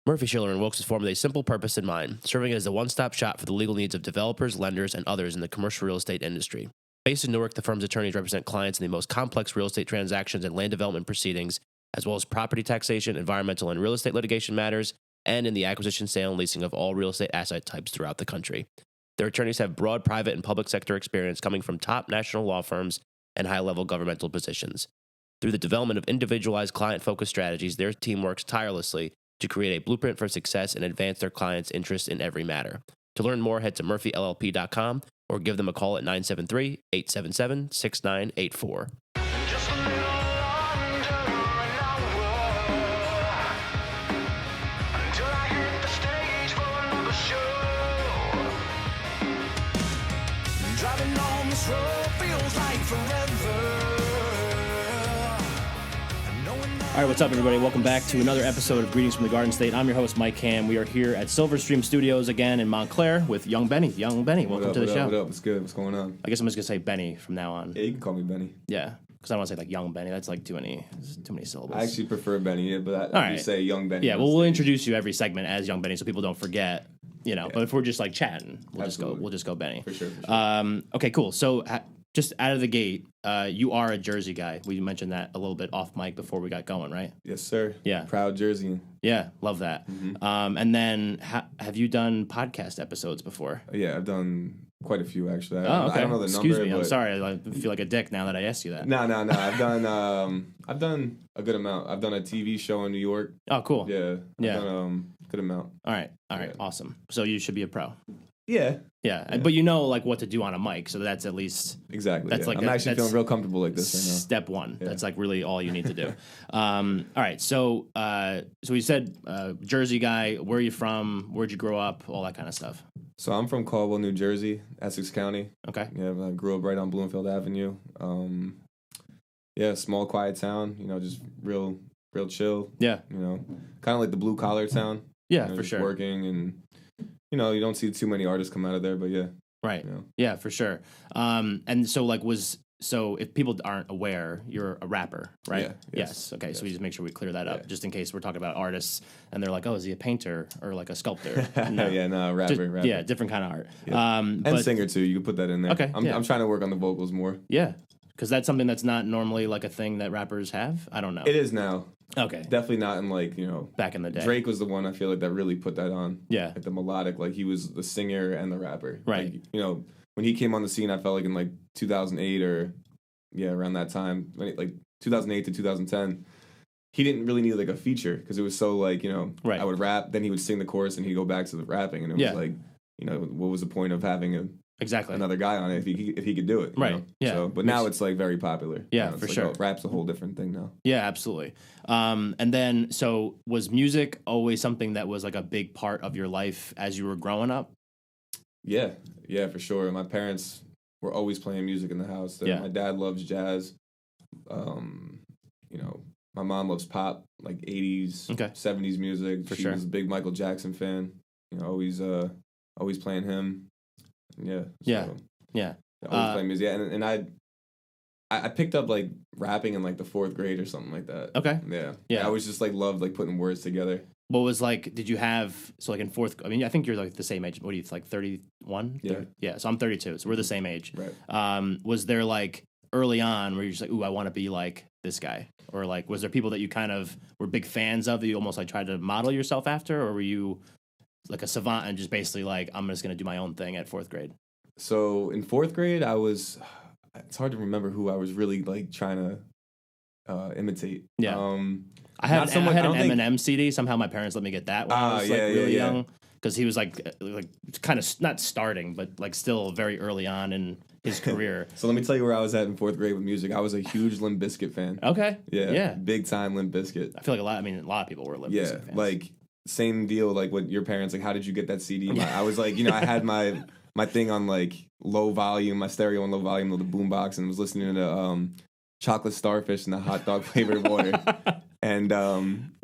Murphy Schiller & Wilks is formed with a simple purpose in mind, serving as the one-stop shop for the legal needs of developers, lenders, and others in the commercial real estate industry. Based in Newark, the firm's attorneys represent clients in the most complex real estate transactions and land development proceedings, as well as property taxation, environmental and real estate litigation matters, and in the acquisition, sale, and leasing of all real estate asset types throughout the country. Their attorneys have broad private and public sector experience coming from top national law firms and high-level governmental positions. Through the development of individualized client-focused strategies, their team works tirelessly to create a blueprint for success and advance their clients' interests in every matter. To learn more, head to murphyllp.com or give them a call at 973-877-6984. Driving on this road feels like forever. All right, what's up, everybody? Welcome back to another episode of Greetings from the Garden State. I'm your host, Mike Cam. We are here at Silverstream Studios again in Montclair with Young Benny. Young Benny, welcome to the show. What up? What's good? What's going on? I guess I'm just going to say Benny from now on. Yeah, you can call me Benny. Yeah, because I don't want to say like Young Benny. That's like too many syllables. I actually prefer Benny, but All right. You say Young Benny. Yeah, well, we'll introduce you every segment as Young Benny so people don't forget. You know, Yeah. But if we're just like chatting, we'll Absolutely. just go Benny. For sure. Okay, cool. So just out of the gate, you are a Jersey guy. We mentioned that a little bit off mic before we got going, right? Yes, sir. Yeah. Proud Jerseyan. Yeah, love that. And then have you done podcast episodes before? Yeah, I've done quite a few actually. Oh, okay. I don't know the Excuse number. me. I'm but... sorry. I feel like a dick now that I asked you that. No. I've done a good amount. I've done a TV show in New York. Oh, cool. Yeah. Yeah. I've done a good amount. All right. Yeah. Awesome. So you should be a pro. Yeah. Yeah. But you know like what to do on a mic, so that's at least Exactly. That's yeah. like I'm actually feeling real comfortable like this right now. step one. Yeah. That's like really all you need to do. All right. So you said Jersey guy. Where are you from? Where'd you grow up? All that kind of stuff. So I'm from Caldwell, New Jersey, Essex County. Okay. Yeah, I grew up right on Bloomfield Avenue. Yeah, small, quiet town. You know, just real chill. Yeah. You know, kind of like the blue collar town. Yeah, You know, for just sure. Working and you know, you don't see too many artists come out of there, but yeah. Right. You know. Yeah, for sure. And so like so if people aren't aware, you're a rapper, right? Yeah, Yes. yes, Okay. So yes. we just make sure we clear that up, Yeah. just in case we're talking about artists and they're like, oh, is he a painter or like a sculptor? No. Yeah, no, rapper. Yeah, different kind of art. Yeah. And but, singer too. You can put that in there. Okay, I'm yeah. I'm trying to work on the vocals more. Yeah, because that's something that's not normally like a thing that rappers have. I don't know. It is now. Okay. Definitely not in like, you know, Back in the day. Drake was the one I feel like that really put that on. Yeah. Like the melodic, like he was the singer and the rapper. Right. Like, you know, when he came on the scene, I felt like in like 2008 or around that time, like 2008 to 2010, he didn't really need like a feature because it was so like, you know, Right. I would rap, then he would sing the chorus and he'd go back to the rapping, and it Yeah. was like, you know, what was the point of having Exactly. another guy on it if he could do it, you Right. know? Yeah. So, but now it's like very popular. Yeah, You know, it's for like, sure. oh, rap's a whole different thing now. Yeah, absolutely. And then, so was music always something that was like a big part of your life as you were growing up? Yeah, for sure. My parents were always playing music in the house. Yeah. My dad loves jazz. You know, my mom loves pop, like 80s, Okay. 70s music. For she sure. was a big Michael Jackson fan. You know, always playing him. Yeah. Yeah. So, Yeah. always playing music. Yeah, and I picked up like rapping in like the 4th grade or something like that. Okay. Yeah. Yeah. I always just like loved like putting words together. What was like, did you have, so like in I mean, I think you're like the same age. What are you, like 31? Yeah. Yeah, so I'm 32, so we're the same age. Right. Was there like early on where you're just like, ooh, I want to be like this guy? Or like, was there people that you kind of were big fans of that you almost like tried to model yourself after? Or were you like a savant and just basically like, I'm just going to do my own thing at 4th grade? So in 4th grade, it's hard to remember who I was really like trying to imitate. Yeah. I not had so much- I an don't think- Eminem CD. Somehow my parents let me get that when I was like yeah, really yeah. young. Because he was like kind of not starting, but like still very early on in his career. So let me tell you where I was at in 4th grade with music. I was a huge Limp Bizkit fan. Okay. Yeah. Yeah. Big time Limp Bizkit. I feel like a lot of people were Limp Yeah. Bizkit fans. Like same deal like with your parents. Like how did you get that CD? I was like, you know, I had my thing on like low volume, my stereo on low volume of the boombox, and was listening to Chocolate Starfish and the hot dog flavored water. And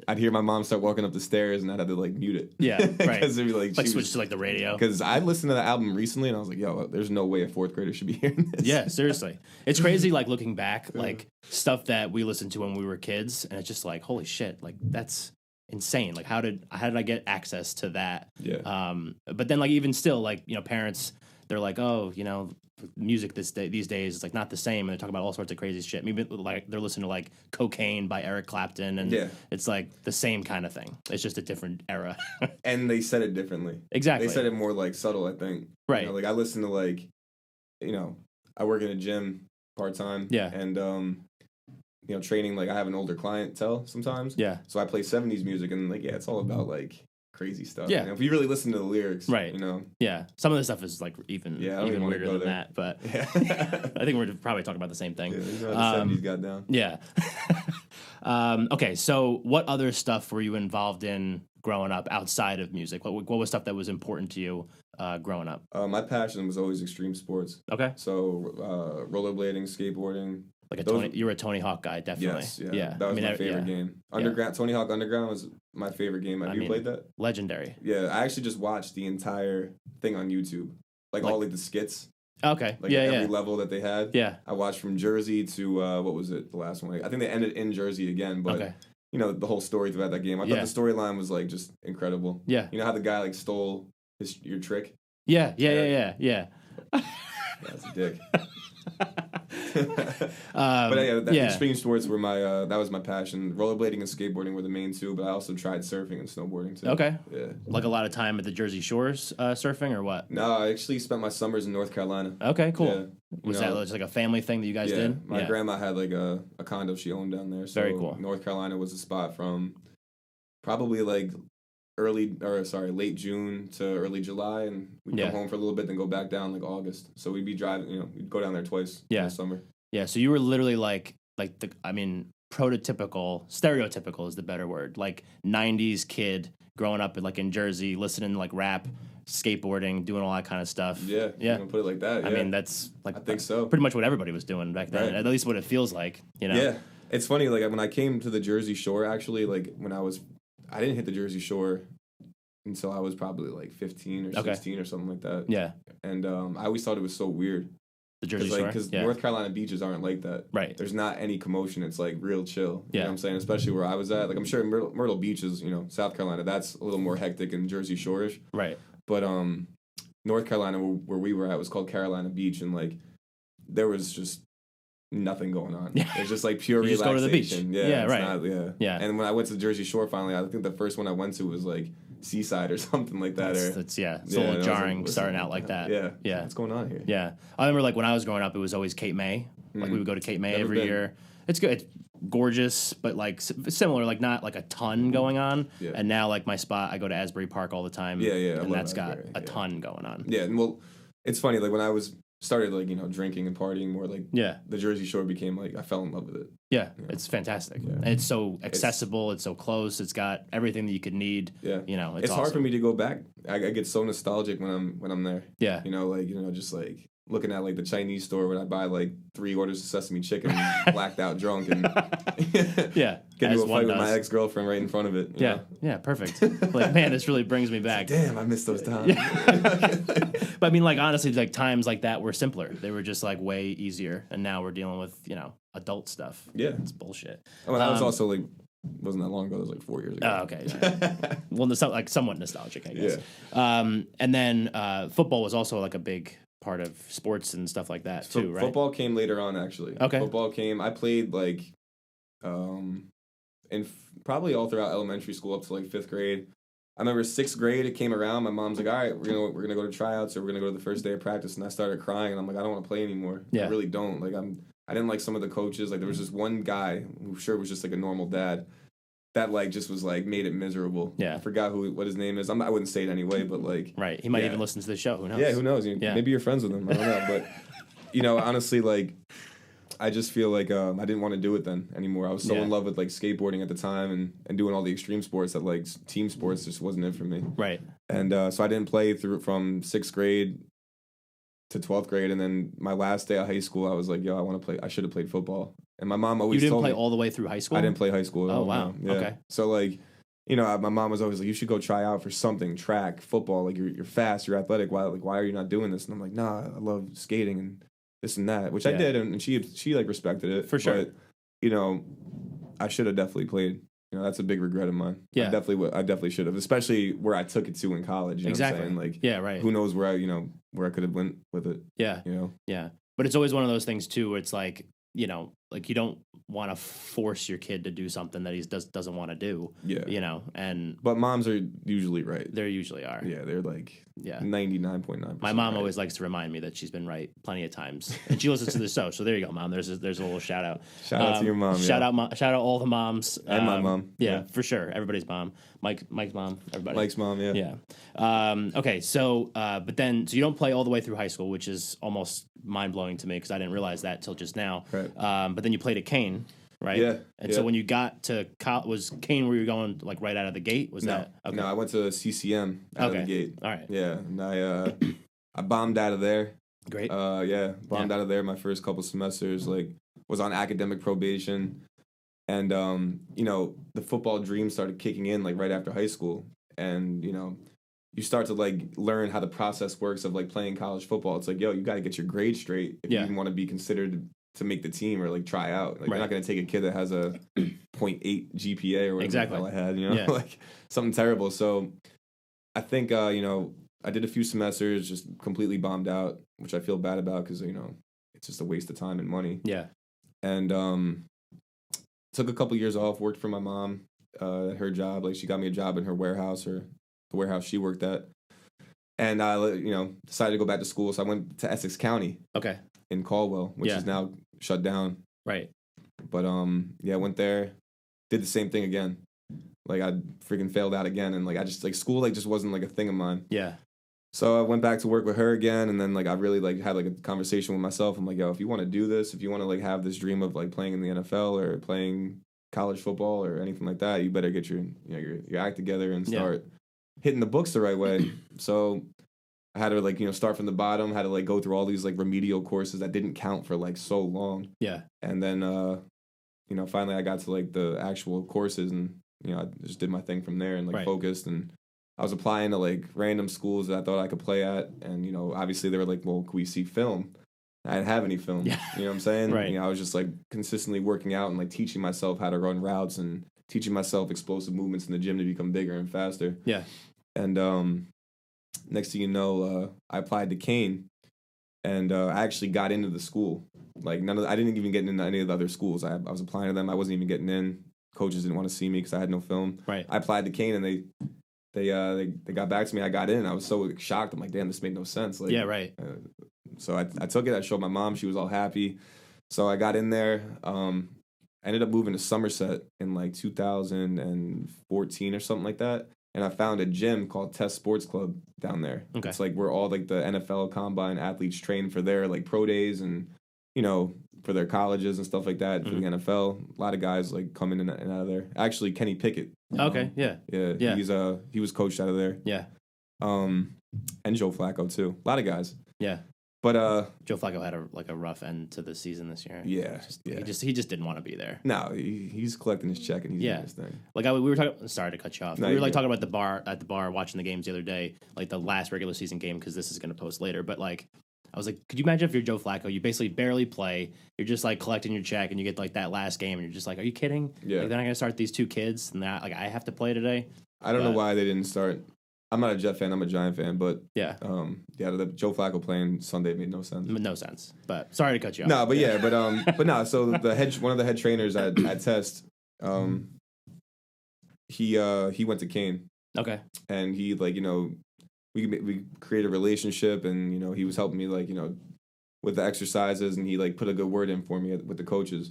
I'd hear my mom start walking up the stairs, and I'd have to like mute it. Yeah, right. Because it'd be like, switch to like the radio. Because I listened to the album recently, and I was like, yo, there's no way a 4th grader should be hearing this. Yeah, seriously. It's crazy, like, looking back, like, stuff that we listened to when we were kids, and it's just like, holy shit, like, that's insane. Like, how did I get access to that? Yeah. But then, like, even still, like, you know, parents, they're like, oh, you know, music these days is like not the same, and they talk about all sorts of crazy shit. Maybe like they're listening to like Cocaine by Eric Clapton, and it's like the same kind of thing. It's just a different era. And they said it differently. Exactly. They said it more like subtle, I think. Right. You know, like I listen to like, you know, I work in a gym part time. Yeah. And you know, training, like I have an older clientele sometimes. Yeah. So I play 70s music, and like, yeah, it's all about like crazy stuff. Yeah. You know, if you really listen to the lyrics, right. You know. Yeah. Some of the stuff is like even weirder than that, but yeah. I think we're probably talking about the same thing. Yeah, this is how the 70s got down. Yeah. Okay, so what other stuff were you involved in growing up outside of music? What was stuff that was important to you growing up? My passion was always extreme sports. Okay. So rollerblading, skateboarding. Like you were a Tony Hawk guy, definitely. Yes, yeah. That was my favorite game. Tony Hawk Underground was my favorite game. Have you played that? Legendary. Yeah, I actually just watched the entire thing on YouTube. Like all like the skits. Okay. Like every level that they had. Yeah. I watched from Jersey to what was it? The last one. I think they ended in Jersey again, but you know, the whole story throughout that game. I thought the storyline was like just incredible. Yeah. You know how the guy like stole your trick? Yeah. That's a dick. But yeah, extreme sports were my that was my passion. Rollerblading and skateboarding were the main two, but I also tried surfing and snowboarding too. Okay. Yeah. Like a lot of time at the Jersey Shores surfing or what? No, I actually spent my summers in North Carolina. Okay, cool. Yeah. Was that just like a family thing that you guys did? My grandma had like a condo she owned down there. So very cool. North Carolina was a spot from probably like late June to early July, and we'd come home for a little bit, then go back down like August. So we'd be driving, you know, we'd go down there twice in the summer. Yeah, so you were literally stereotypical is the better word, like 90s kid growing up in Jersey, listening to like rap, skateboarding, doing all that kind of stuff. Yeah. You know, put it like that. Yeah. I mean, that's like, I think so. Pretty much what everybody was doing back then, right. At least what it feels like, you know? Yeah. It's funny, like when I came to the Jersey Shore, actually, like when I didn't hit the Jersey Shore until I was probably like 15 or 16 or something like that. Yeah. And I always thought it was so weird. The Jersey Shore? Because North Carolina beaches aren't like that. Right. There's not any commotion. It's like real chill. Yeah. You know what I'm saying? Especially where I was at. Like I'm sure Myrtle Beach is, you know, South Carolina, that's a little more hectic and Jersey Shore-ish. Right. But North Carolina, where we were at, was called Carolina Beach, and like there was just nothing going on. Yeah. It's just like pure you relaxation. Just go to the beach. Yeah, right. Yeah. And when I went to the Jersey Shore finally, I think the first one I went to was like Seaside or something like that. It's a little jarring starting out like that. Yeah. Yeah. What's going on here? Yeah. I remember like when I was growing up, it was always Cape May. Like we would go to Cape May every year. It's good. It's gorgeous, but like similar, like not like a ton going on. Yeah. And now like my spot, I go to Asbury Park all the time. Yeah. And that's got a ton going on. Yeah. And well, it's funny, like when I started like, you know, drinking and partying more, like the Jersey Shore became like I fell in love with it. Yeah, it's fantastic. Yeah. And it's so accessible, it's so close, it's got everything that you could need. Yeah. You know, it's awesome. hard for me to go back. I get so nostalgic when I'm there. Yeah. You know, like, you know, just like looking at like the Chinese store when I buy like 3 orders of sesame chicken blacked out drunk and get into a fight with my ex-girlfriend right in front of it. You know? Yeah, perfect. Like, man, this really brings me back. Damn, I miss those times. But I mean, like, honestly, like times like that were simpler. They were just like way easier. And now we're dealing with, you know, adult stuff. Yeah. It's bullshit. Well, that was also like, wasn't that long ago. It was like 4 years ago. Oh, okay. Yeah. Well, like somewhat nostalgic, I guess. Yeah. And then football was also like a big part of sports and stuff like that too, right? Football came later on, actually. Okay. Football came. I played like, probably all throughout elementary school up to like 5th grade. I remember 6th grade. It came around. My mom's like, "All right, we're gonna go to tryouts, or we're gonna go to the first day of practice." And I started crying, and I'm like, "I don't want to play anymore. Yeah. I really don't. Like, I didn't like some of the coaches. Like, there was this one guy who sure was just like a normal dad that like just was like made it miserable. Yeah. I forgot what his name is. I wouldn't say it anyway, but like right. He might even listen to the show. Who knows? Yeah, who knows? Maybe you're friends with him. I don't know. But you know, honestly, like I just feel like I didn't want to do it then anymore. I was so in love with like skateboarding at the time and doing all the extreme sports that like team sports just wasn't it for me. Right. And so I didn't play from 6th grade to 12th grade, and then my last day of high school, I was like, "Yo, I want to play. I should have played football." And my mom always told me. You told didn't play all the way through high school? I didn't play high school at all. Oh, wow. No. Yeah. Okay. So, like, you know, my mom was always like, "You should go try out for something, track, football. Like, you're fast, you're athletic. Why are you not doing this?" And I'm like, "Nah, I love skating and this and that," which I did, and she like respected it. For sure. But, you know, I should have definitely played. that's a big regret of mine. Yeah. I definitely should have, especially where I took it to in college. You know exactly. what I'm saying? Like, yeah, right. Who knows where I could have went with it. Yeah. Yeah. But it's always one of those things too, where it's like, like you don't want to force your kid to do something that he doesn't want to do. Yeah. But moms are usually right. They usually are. Yeah, they're like 99.9%. My mom right. always likes to remind me that she's been right plenty of times, and she listens to the show. So there you go, Mom. There's a little shout out. Shout out to your mom. Shout out all the moms and my mom. Yeah, for sure. Everybody's mom. Mike's mom. Everybody. Mike's mom. Yeah. Yeah. Okay. So, but then you don't play all the way through high school, which is almost mind blowing to me because I didn't realize that till just now. Right. But then you played at Kane. Right. Yeah. And so when you got to was Kane where you were going like right out of the gate? Was that okay? No, I went to CCM out of the gate. All right. Yeah, and I bombed out of there. Great. Bombed out of there my first couple semesters. Like, was on academic probation, and the football dream started kicking in like right after high school, and you start to like learn how the process works of like playing college football. It's like, yo, you got to get your grades straight if you even want to be considered to make the team or like try out. Like, you're not going to take a kid that has a 0.8 GPA or whatever exactly. the hell I had, like something terrible. So I think, I did a few semesters, just completely bombed out, which I feel bad about because, it's just a waste of time and money. Yeah. And took a couple years off, worked for my mom at her job. Like, she got me a job in her warehouse or the warehouse she worked at. And I, decided to go back to school. So I went to Essex County. Okay. In Caldwell, which is now shut down. Right. But went there, did the same thing again. Like, I freaking failed out again, and like I just like school like just wasn't like a thing of mine. Yeah. So I went back to work with her again, and then like I really like had like a conversation with myself. I'm like, yo, if you want to do this, if you want to like have this dream of like playing in the NFL or playing college football or anything like that, you better get your act together and start hitting the books the right way. So I had to like start from the bottom, had to like go through all these like remedial courses that didn't count for like so long. Yeah. And then finally I got to like the actual courses, and I just did my thing from there and like focused, and I was applying to like random schools that I thought I could play at, and obviously they were like, well, can we see film? I didn't have any film. Yeah. You know what I'm saying? Right. I was just like consistently working out and like teaching myself how to run routes and teaching myself explosive movements in the gym to become bigger and faster. Yeah. And next thing you know, I applied to Kane, and I actually got into the school. Like I didn't even get into any of the other schools. I was applying to them. I wasn't even getting in. Coaches didn't want to see me because I had no film. Right. I applied to Kane, and they got back to me. I got in. I was so shocked. I'm like, damn, this made no sense. Like, yeah, right. So I took it. I showed my mom. She was all happy. So I got in there. I ended up moving to Somerset in like 2014 or something like that. And I found a gym called Test Sports Club down there. Okay. It's like where all like the NFL combine athletes train for their like pro days and, for their colleges and stuff like that, for the NFL. A lot of guys like come in and out of there. Actually, Kenny Pickett. Okay, yeah. Yeah. He was coached out of there. Yeah. And Joe Flacco too. A lot of guys. Yeah. But Joe Flacco had a rough end to the season this year. Yeah, He just didn't want to be there. No, he's collecting his check and he's doing his thing. Like we were talking. Sorry to cut you off. No, we were like talking about at the bar watching the games the other day, like the last regular season game because this is going to post later. But like, I was like, could you imagine if you're Joe Flacco? You basically barely play. You're just like collecting your check, and you get like that last game, and you're just like, are you kidding? Yeah. Like, then I'm going to start these two kids, and I have to play today. I don't know why they didn't start. I'm not a Jet fan. I'm a Giant fan, but the Joe Flacco playing Sunday made no sense. No sense. But sorry to cut you off. No, but but no. So one of the head trainers at Test, he went to Kane. Okay. And he like we created a relationship, and he was helping me like with the exercises, and he like put a good word in for me with the coaches.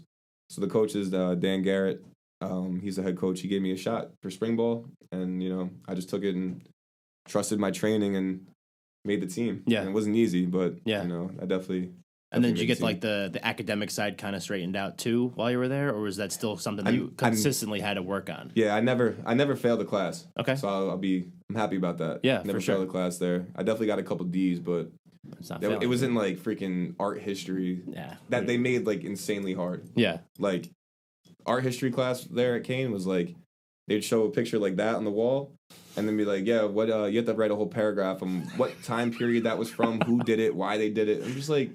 So the coaches, Dan Garrett, he's the head coach. He gave me a shot for spring ball, and I just took it and trusted my training and made the team. Yeah. And it wasn't easy, but I definitely. And then did you get like the academic side kind of straightened out too while you were there, or was that still something that you consistently had to work on? Yeah, I never failed a class. Okay. So I'm happy about that. Yeah, never for sure. failed a class there. I definitely got a couple D's, but it was in like freaking art history. Yeah. That they made like insanely hard. Yeah. Like art history class there at Kane was like they'd show a picture like that on the wall, and then be like, yeah, what you have to write a whole paragraph on what time period that was from, who did it, why they did it. I'm just like,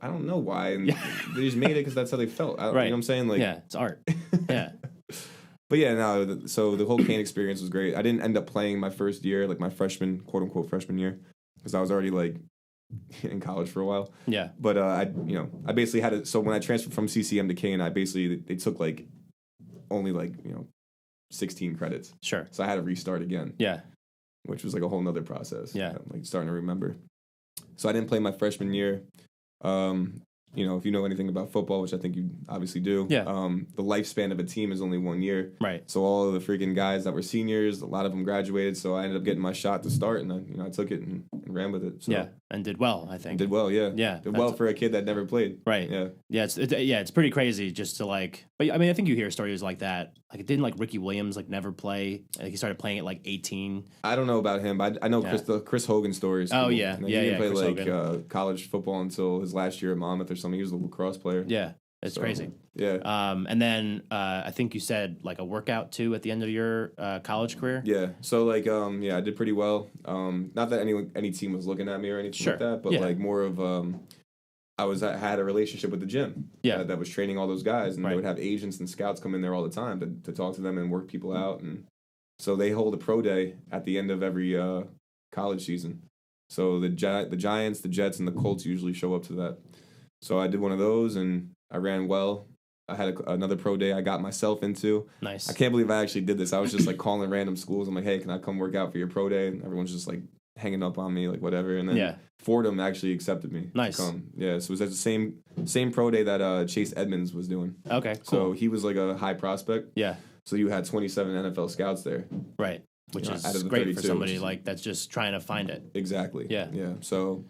I don't know why, and they just made it because that's how they felt. You know what I'm saying? Like, yeah, it's art. Yeah. But yeah, no. So the whole Kane experience was great. I didn't end up playing my first year, like my freshman, quote unquote freshman year, because I was already like in college for a while. Yeah. But I basically had it. So when I transferred from CCM to Kane, they took like only like 16 credits. Sure. So I had to restart again. Yeah. Which was like a whole nother process. Yeah. I'm like starting to remember. So I didn't play my freshman year. If you know anything about football, which I think you obviously do, the lifespan of a team is only 1 year. Right. So all of the freaking guys that were seniors, a lot of them graduated. So I ended up getting my shot to start, and I took it and ran with it. So. Yeah, and did well, I think. Did well, yeah. Yeah. Did well for a kid that never played. Right. Yeah. Yeah, it's pretty crazy just to like. But I mean, I think you hear stories like that. Like, didn't like Ricky Williams like never play? Like he started playing at like 18. I don't know about him, but I know Chris Hogan stories. Oh yeah, he didn't play college football until his last year at Monmouth or something. He was a lacrosse player. Yeah, it's crazy. Yeah. And then I think you said like a workout too at the end of your college career. Yeah. So like I did pretty well. Not that any team was looking at me or anything like that, but like more of I had a relationship with the gym. Yeah. That was training all those guys, and they would have agents and scouts come in there all the time to talk to them and work people out, and so they hold a pro day at the end of every college season. So the Giants, the Jets, and the Colts usually show up to that. So I did one of those, and I ran well. I had another pro day I got myself into. Nice. I can't believe I actually did this. I was just like calling random schools. I'm like, hey, can I come work out for your pro day? And everyone's just like hanging up on me, like whatever. And then Fordham actually accepted me. Nice. To come. Yeah, so it was at the same pro day that Chase Edmonds was doing. Okay, cool. So he was like a high prospect. Yeah. So you had 27 NFL scouts there. Right. Which is out of the great 32, for somebody like that's just trying to find it. Exactly. Yeah. Yeah. So,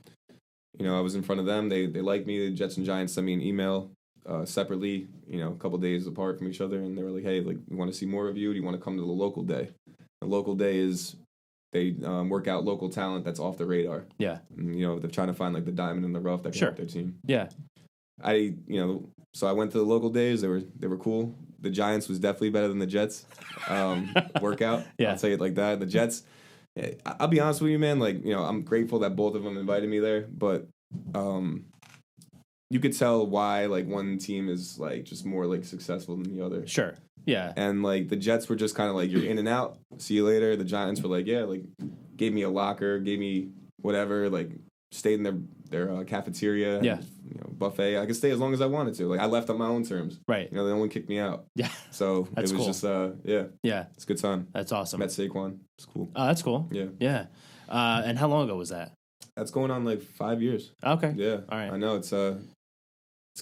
I was in front of them. They liked me. The Jets and Giants sent me an email separately, a couple days apart from each other, and they were like, hey, like, we want to see more of you. Do you want to come to the local day? The local day is they work out local talent that's off the radar. Yeah. And, they're trying to find like the diamond in the rough that can help their team. Yeah. So I went to the local days. They were cool. The Giants was definitely better than the Jets workout. Yeah. I'll tell you it like that. The Jets, I'll be honest with you, man. Like, I'm grateful that both of them invited me there, but you could tell why like one team is like just more like successful than the other. Sure. Yeah. And like the Jets were just kind of like, you're in and out. See you later. The Giants were like, yeah, like gave me a locker, gave me whatever, like stayed in their cafeteria. Yeah. Buffet. I could stay as long as I wanted to. Like I left on my own terms. Right. They only kicked me out. Yeah. So That's it was cool. just Yeah. It's a good time. That's awesome. Met Saquon. It's cool. Oh, that's cool. Yeah. Yeah. And how long ago was that? That's going on like 5 years. Okay. Yeah. All right. I know it's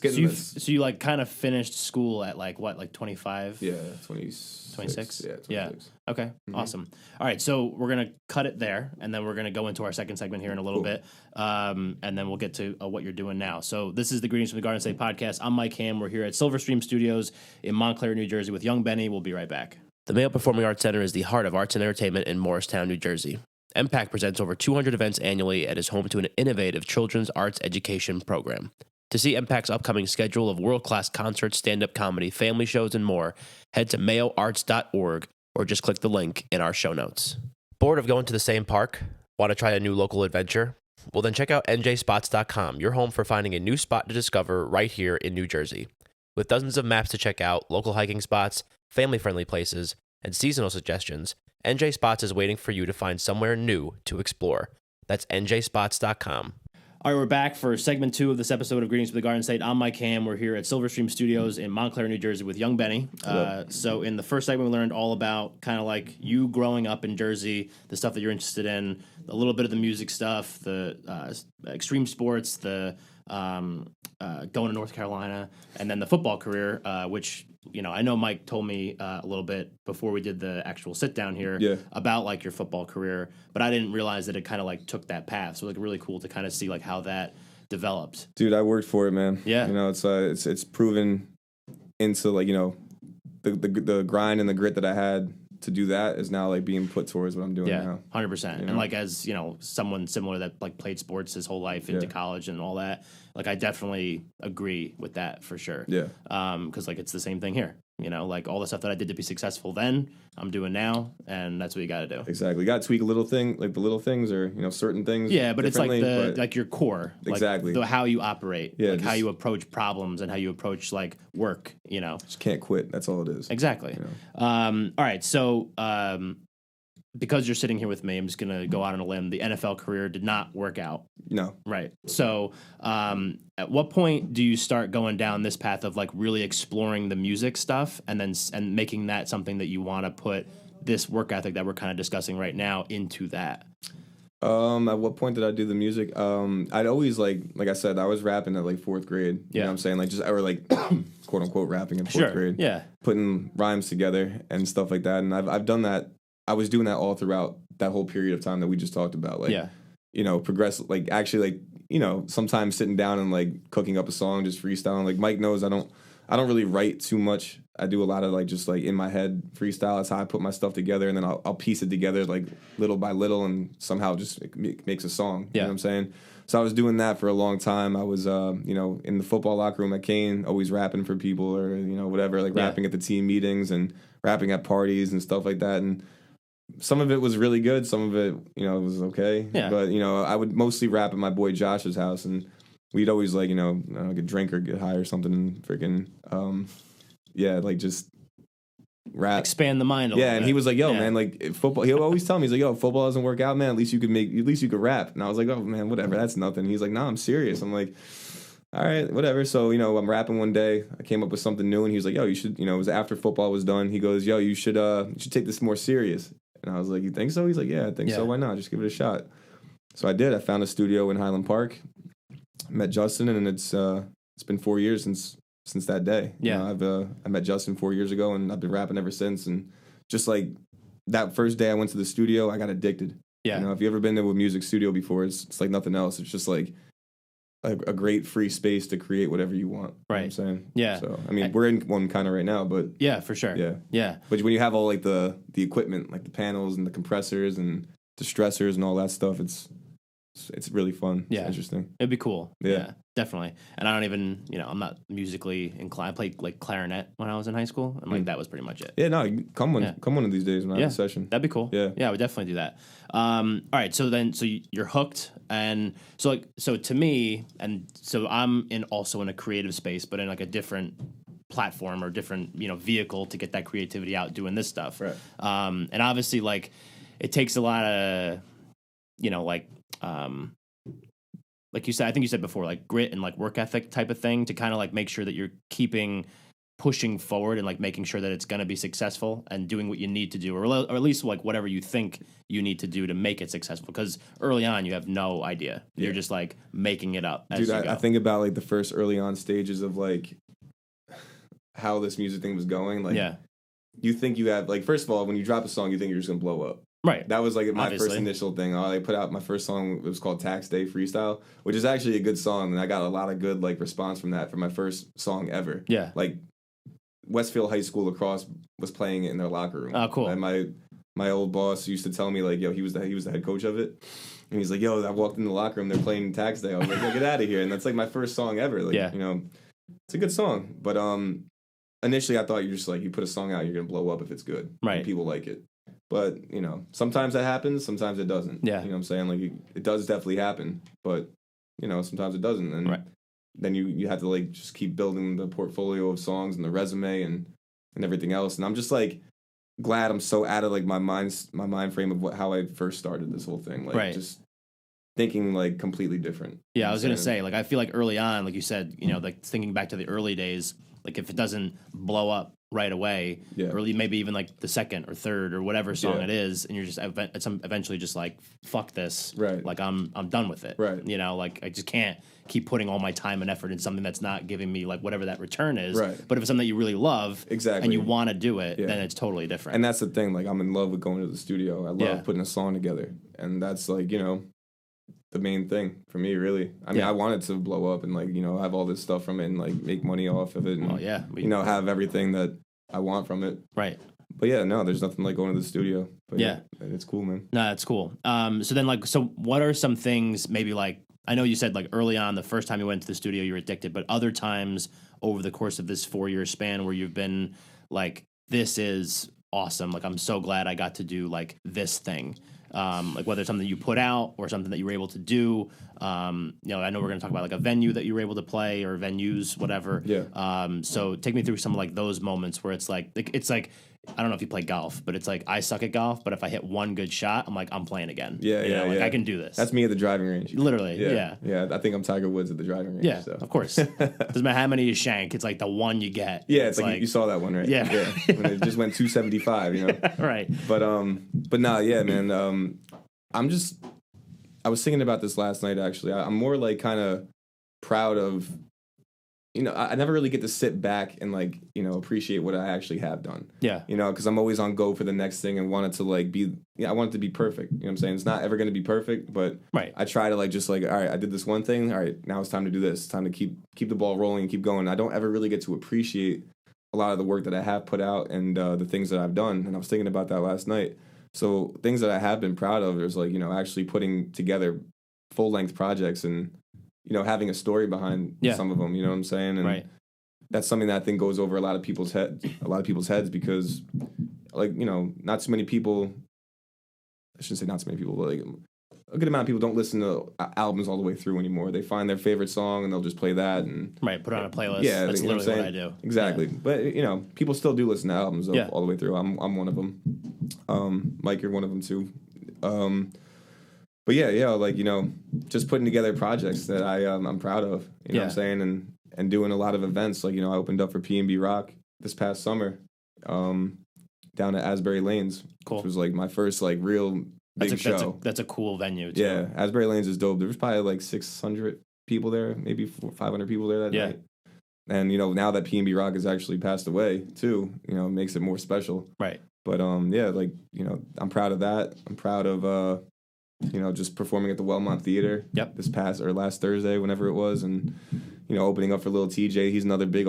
getting So you like kind of finished school at like what, like 25? Yeah, 26. 26? Yeah, 26. Yeah. Okay. Mm-hmm. Awesome. All right. So we're going to cut it there, and then we're going to go into our second segment here in a little bit. And then we'll get to what you're doing now. So this is the Greetings from the Garden State podcast. I'm Mike Ham. We're here at Silverstream Studios in Montclair, New Jersey with young Benny. We'll be right back. The Mayo Performing Arts Center is the heart of arts and entertainment in Morristown, New Jersey. MPAC presents over 200 events annually and is home to an innovative children's arts education program. To see MPAC's upcoming schedule of world-class concerts, stand-up comedy, family shows, and more, head to mayoarts.org or just click the link in our show notes. Bored of going to the same park? Want to try a new local adventure? Well, then check out njspots.com, your home for finding a new spot to discover right here in New Jersey. With dozens of maps to check out, local hiking spots, family-friendly places, and seasonal suggestions, NJ Spots is waiting for you to find somewhere new to explore. That's njspots.com. All right, we're back for segment 2 of this episode of Greetings from the Garden State. I'm Mike Ham. We're here at Silverstream Studios in Montclair, New Jersey with young Benny. So in the first segment, we learned all about kind of like you growing up in Jersey, the stuff that you're interested in, a little bit of the music stuff, the extreme sports, the going to North Carolina, and then the football career, which, I know Mike told me a little bit before we did the actual sit down here about like your football career, but I didn't realize that it kind of like took that path. So like really cool to kind of see like how that developed. Dude, I worked for it, man. Yeah. It's proven into like, the grind and the grit that I had to do that is now like being put towards what I'm doing now. 100%. And like as someone similar that like played sports his whole life into college and all that, like I definitely agree with that for sure. Yeah. Because like it's the same thing here. You know, like all the stuff that I did to be successful then, I'm doing now, and that's what you got to do. Exactly. You got to tweak a little thing, like the little things, or certain things. Yeah, but it's like like your core, exactly, like how you operate, yeah, like how you approach problems and how you approach like work. Just can't quit. That's all it is. Exactly. All right, so because you're sitting here with me, I'm just gonna go out on a limb. The NFL career did not work out. No. Right. So, at what point do you start going down this path of like really exploring the music stuff, and then making that something that you want to put this work ethic that we're kind of discussing right now into that? At what point did I do the music? I'd always like I said, I was rapping at like 4th grade. You know what I'm saying? Like or like quote unquote rapping in 4th grade. Yeah. Putting rhymes together and stuff like that. And I've done that. I was doing that all throughout that whole period of time that we just talked about. Like, progress, like actually like, sometimes sitting down and like cooking up a song, just freestyling. Like Mike knows I don't really write too much. I do a lot of like just like in my head freestyle. That's how I put my stuff together, and then I'll piece it together like little by little, and somehow just it makes a song. You know what I'm saying? So I was doing that for a long time. I was in the football locker room at Kane, always rapping for people or whatever, like rapping at the team meetings and rapping at parties and stuff like that. And some of it was really good. Some of it, was okay. Yeah. But, I would mostly rap at my boy Josh's house, and we'd always like, get drink or get high or something and freaking, like just rap. Expand the mind a little bit. And he was like, yo, man, like football, he'll always tell me, he's like, yo, if football doesn't work out, man, at least you could rap. And I was like, oh man, whatever, that's nothing. He's like, nah, I'm serious. I'm like, all right, whatever. So, I'm rapping one day. I came up with something new, and he was like, yo, you should, it was after football was done. He goes, yo, you should take this more serious. And I was like, you think so? He's like, yeah, I think so. Why not? Just give it a shot. So I did. I found a studio in Highland Park. Met Justin, and it's been 4 years since that day. Yeah. I met Justin 4 years ago, and I've been rapping ever since. And just like that first day I went to the studio, I got addicted. Yeah. If you ever been to a music studio before, it's like nothing else. It's just like a great free space to create whatever you want. Right. You know what I'm saying? Yeah. So, I mean, we're in one kind of right now, but... Yeah, for sure. Yeah. Yeah. But when you have all, like, the equipment, like the panels and the compressors and the stressors and all that stuff, it's really fun. Yeah. It's interesting. It'd be cool. Yeah. Definitely. And I don't even, I'm not musically inclined. I played, like, clarinet when I was in high school, and, like, that was pretty much it. Yeah, no, come one of these days when I have a session. That'd be cool. Yeah. Yeah, I would definitely do that. All right, so you're hooked, and so to me, and so I'm also in a creative space, but in like a different platform or different vehicle to get that creativity out doing this stuff. Right. And obviously, like, it takes a lot of like you said, I think you said before, like grit and like work ethic type of thing to kind of like make sure that you're pushing forward and like making sure that it's going to be successful and doing what you need to do, or at least like whatever you think you need to do to make it successful. Because early on, you have no idea. Yeah. You're just like making it up as Dude, you go. I think about like the first early on stages of like how this music thing was going. Like, you think you have, like, first of all, when you drop a song, you think you're just going to blow up. Right. That was like my Obviously. first initial thing. I put out my first song. It was called Tax Day Freestyle, which is actually a good song, and I got a lot of good like response from that for my first song ever. Yeah. Like Westfield High School lacrosse was playing it in their locker room. Oh, cool. And my old boss used to tell me like, yo, he was the head coach of it, and he's like, yo, I walked in the locker room, they're playing Tax Day. I was like, yo, get out of here. And that's like my first song ever. Like, it's a good song, but initially I thought you're just like, you put a song out, you're gonna blow up if it's good. Right. And people like it. But, sometimes that happens, sometimes it doesn't. Yeah. You know what I'm saying? Like, it does definitely happen, but, sometimes it doesn't. And then you have to, like, just keep building the portfolio of songs and the resume and everything else. And I'm just, like, glad I'm so out of, like, my mind frame of how I first started this whole thing. Like, just thinking, like, completely different. Yeah, I was going to say, like, I feel like early on, like you said, like, thinking back to the early days, like, if it doesn't blow up right away, or maybe even like the second or third or whatever song it is, and you're just eventually just like, fuck this, right? Like I'm done with it, right? Like I just can't keep putting all my time and effort in something that's not giving me like whatever that return is, right? But if it's something that you really love, and you want to do it, then it's totally different. And that's the thing, like I'm in love with going to the studio. I love putting a song together, and that's like the main thing for me, really. I mean, I wanted to blow up and like have all this stuff from it and like make money off of it, and have everything that I want from it, right? But there's nothing like going to the studio. But it's cool, man. No, that's cool. So then, like, so what are some things? Maybe like I know you said like early on, the first time you went to the studio, you were addicted, but other times over the course of this 4 year span where you've been like, this is awesome. Like, I'm so glad I got to do like this thing. Like whether it's something you put out or something that you were able to do. I know we're going to talk about like a venue that you were able to play or venues, whatever. Yeah. So take me through some of like those moments where it's like I don't know if you play golf, but it's like I suck at golf, but if I hit one good shot, I'm like, I'm playing again. Yeah. I can do this. That's me at the driving range. Literally. Yeah. I think I'm Tiger Woods at the driving range. Yeah, so. of course. Doesn't matter how many you shank. It's like the one you get. Yeah, it's like you saw that one, right? Yeah. When it just went 275, Right. But nah, yeah, man. I was thinking about this last night, actually. I'm more like kind of proud of, I never really get to sit back and like, appreciate what I actually have done. Yeah. Because I'm always on go for the next thing and want it to like be, I want it to be perfect. You know what I'm saying? It's not ever going to be perfect, but right. I try to like, just like, all right, I did this one thing. All right, now it's time to do this. It's time to keep the ball rolling and keep going. I don't ever really get to appreciate a lot of the work that I have put out and the things that I've done. And I was thinking about that last night. So things that I have been proud of is like, actually putting together full length projects and, having a story behind some of them, you know what I'm saying? And right. that's something that I think goes over a lot of people's heads because like, not too many people, I shouldn't say not too many people, but like a good amount of people don't listen to albums all the way through anymore. They find their favorite song and they'll just play that and right, put it on a playlist. Yeah, that's literally what I do. Exactly. Yeah. But people still do listen to albums all the way through. I'm one of them. Mike, you're one of them too. But like just putting together projects that I'm proud of. You know what I'm saying, and doing a lot of events. Like I opened up for P&B Rock this past summer, down at Asbury Lanes, which was like my first like real big show. That's a cool venue too. Yeah, Asbury Lanes is dope. There was probably like 600 people there, maybe 500 people there that night. And now that P&B Rock has actually passed away too, it makes it more special. Right. But I'm proud of that. I'm proud of just performing at the Wellmont Theater. Yep. Last Thursday, whenever it was, and opening up for Lil TJ. He's another big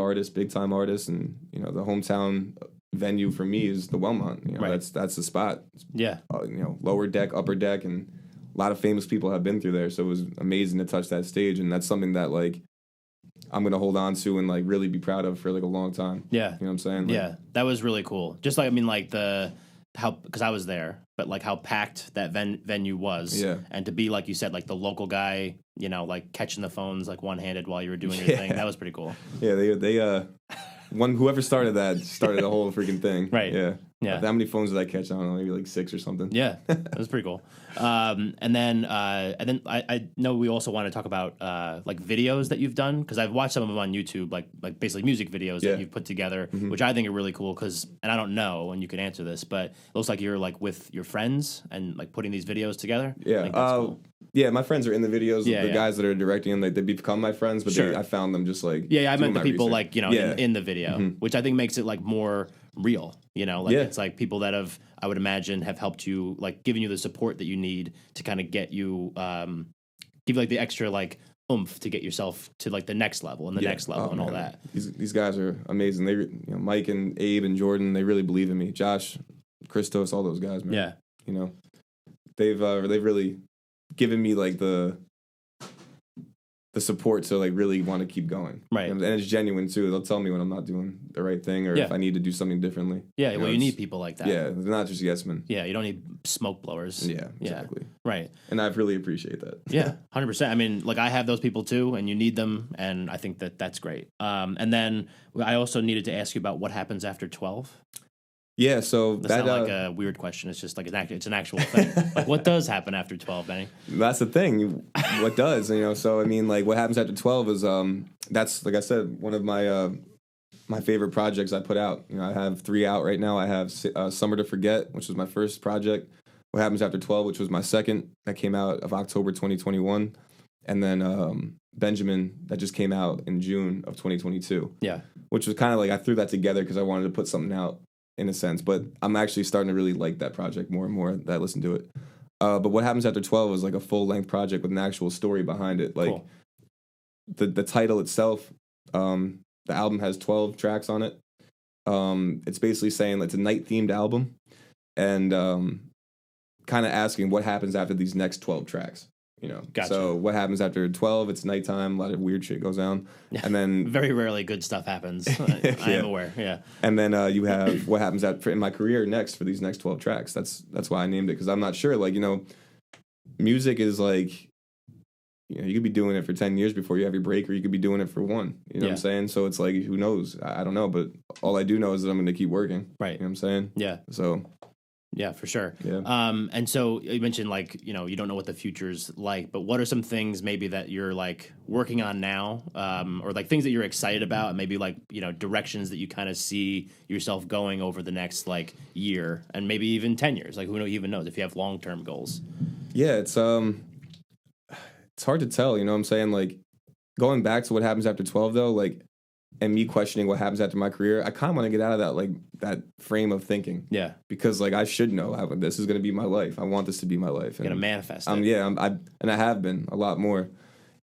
time artist, and the hometown venue for me is the Wellmont. Right. That's the spot. Yeah. Lower deck, upper deck, and a lot of famous people have been through there. So it was amazing to touch that stage, and that's something that like I'm gonna hold on to and like really be proud of for like a long time. Yeah. You know what I'm saying? Like, yeah, that was really cool. Just like because I was there, but like how packed that venue was. Yeah. And to be like you said, like the local guy, like catching the phones like one handed while you were doing your thing. That was pretty cool. Yeah, they whoever started the whole freaking thing. Right. Yeah. Yeah. How many phones did I catch? I don't know, maybe like 6 or something. Yeah, that was pretty cool. And then I know we also want to talk about like videos that you've done, because I've watched some of them on YouTube, like basically music videos that you've put together, which I think are really cool. And I don't know, and you can answer this, but it looks like you're like with your friends and like putting these videos together. Yeah. I think that's cool. Yeah, my friends are in the videos. Yeah, the guys that are directing them, they become my friends, but Sure. I found them just like I meant the people research. like in the video, which I think makes it like more real. It's like people that I would imagine have helped you, like giving you the support that you need to kind of get you, give you like the extra like oomph to get yourself to like the next level and the next level and all that. These guys are amazing. They, Mike and Abe and Jordan, they really believe in me. Josh, Christos, all those guys, man. Yeah. They've really given me like the support to like really want to keep going. Right. And it's genuine too. They'll tell me when I'm not doing the right thing or if I need to do something differently. Yeah, you need people like that. Yeah, they're not just yes men. Yeah, you don't need smoke blowers. Yeah, exactly. Right. And I really appreciate that. Yeah, 100%. I mean, like I have those people too, and you need them, and I think that's great. And then I also needed to ask you about what happens after 12. Yeah, so that's not like a weird question. It's just like it's an actual thing. Like, what does happen after 12, Benny? That's the thing. What does, So I mean, like, what happens after 12 is that's, like I said, one of my my favorite projects I put out. I have 3 out right now. I have Summer to Forget, which was my first project. What Happens After 12, which was my second, that came out of October 2021, and then Benjamin, that just came out in June of 2022. Yeah, which was kind of like I threw that together because I wanted to put something out, in a sense, but I'm actually starting to really like that project more and more that I listen to it. But What Happens After 12 is like a full-length project with an actual story behind it. Like, cool. the title itself, the album has 12 tracks on it. It's basically saying it's a night-themed album, and kind of asking what happens after these next 12 tracks. Gotcha. So what happens after 12? It's nighttime. A lot of weird shit goes down, and then very rarely good stuff happens. I am aware. Yeah. And then you have what happens in my career next for these next 12 tracks. That's why I named it, because I'm not sure. Like, music is like, you could be doing it for 10 years before you have your break, or you could be doing it for one. You know what I'm saying? So it's like, who knows? I don't know, but all I do know is that I'm going to keep working. Right. You know what I'm saying? Yeah. So. Yeah, for sure. Yeah. And so you mentioned, like, you don't know what the future's like, but what are some things maybe that you're like working on now, or like things that you're excited about, and maybe like, directions that you kind of see yourself going over the next like year and maybe even 10 years? Like, who even knows if you have long-term goals? Yeah, it's hard to tell, you know what I'm saying? Like, going back to what happens after 12 though, like, and me questioning what happens after my career, I kind of want to get out of that, like, that frame of thinking. Yeah. Because, like, I should know how this is going to be my life. I want this to be my life. You're going to manifest it. And I have been a lot more.